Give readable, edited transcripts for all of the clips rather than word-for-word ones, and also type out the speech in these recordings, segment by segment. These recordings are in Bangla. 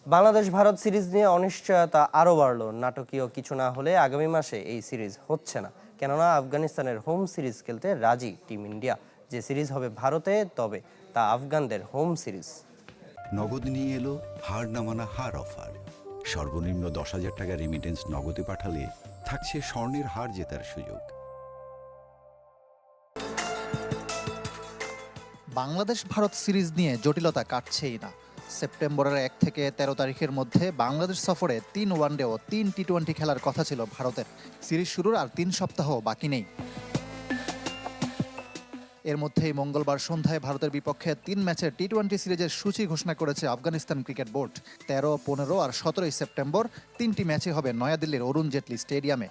বাংলাদেশ ভারত সিরিজ নিয়ে অনিশ্চয়তা আরও বাড়ল। নাটকীয় কিছু না হলে আগামী মাসে এই সিরিজ হচ্ছে না, কেননা আফগানিস্তানের হোম সিরিজ খেলতে রাজি টিম ইন্ডিয়া। যে সিরিজ হবে ভারতে, তবে তা আফগানদের হোম সিরিজ। নগদ নিয়ে এলো হার না মানা হার অফার। সর্বনিম্ন 10,000 টাকা রেমিটেন্স নগদে পাঠালে থাকছে স্বর্ণের হার জেতার সুযোগ। বাংলাদেশ ভারত সিরিজ নিয়ে জটিলতা কাটছেই না। সেপ্টেম্বরের 1 থেকে 13 তারিখের মধ্যে বাংলাদেশ সফরে 3 ওয়ানডে ও 3 টি-20 খেলার কথা ছিল ভারতের। সিরিজ শুরুর আর 3 সপ্তাহ বাকি নেই। এর মধ্যেই মঙ্গলবার সন্ধ্যায় ভারতের বিপক্ষে 3 ম্যাচের টি-20 সিরিজের সূচি ঘোষণা করেছে আফগানিস্তান ক্রিকেট বোর্ড। 13, 15 আর 17 সেপ্টেম্বর 3টি ম্যাচে হবে নয়াদিল্লির অরুণ জেটলি স্টেডিয়ামে।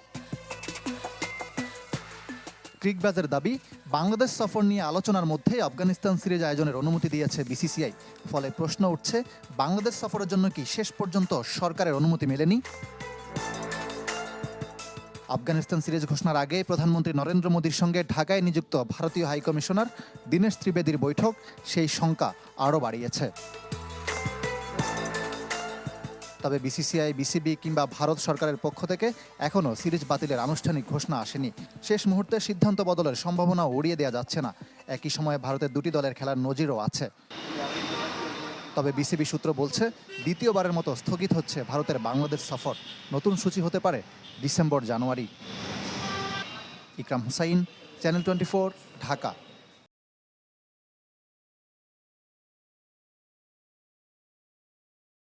ক্রিকবাজের দাবি, বাংলাদেশ সফর নিয়ে আলোচনার মধ্যেই আফগানিস্তান সিরিজ আয়োজনের অনুমতি দিয়েছে বিসিসিআই। ফলে প্রশ্ন উঠছে, বাংলাদেশ সফরের জন্য কি শেষ পর্যন্ত সরকারের অনুমতি মেলেনি? আফগানিস্তান সিরিজ ঘোষণার আগে প্রধানমন্ত্রী নরেন্দ্র মোদীর সঙ্গে ঢাকায় নিযুক্ত ভারতীয় হাইকমিশনার দীনেশ ত্রিবেদীর বৈঠক সেই শঙ্কা আরও বাড়িয়েছে। তবে বিসিসিআই, বিসিবি কিংবা ভারত সরকারের পক্ষ থেকে এখনও সিরিজ বাতিলের আনুষ্ঠানিক ঘোষণা আসেনি। শেষ মুহূর্তে সিদ্ধান্ত বদলের সম্ভাবনা উড়িয়ে দেওয়া যাচ্ছে না। একই সময়ে ভারতের 2টি দলের খেলার নজিরও আছে। তবে বিসিবি সূত্র বলছে, দ্বিতীয়বারের মতো স্থগিত হচ্ছে ভারতের বাংলাদেশ সফর। নতুন সূচি হতে পারে ডিসেম্বর, জানুয়ারি। ইকরাম হুসাইন, চ্যানেল 24, ঢাকা।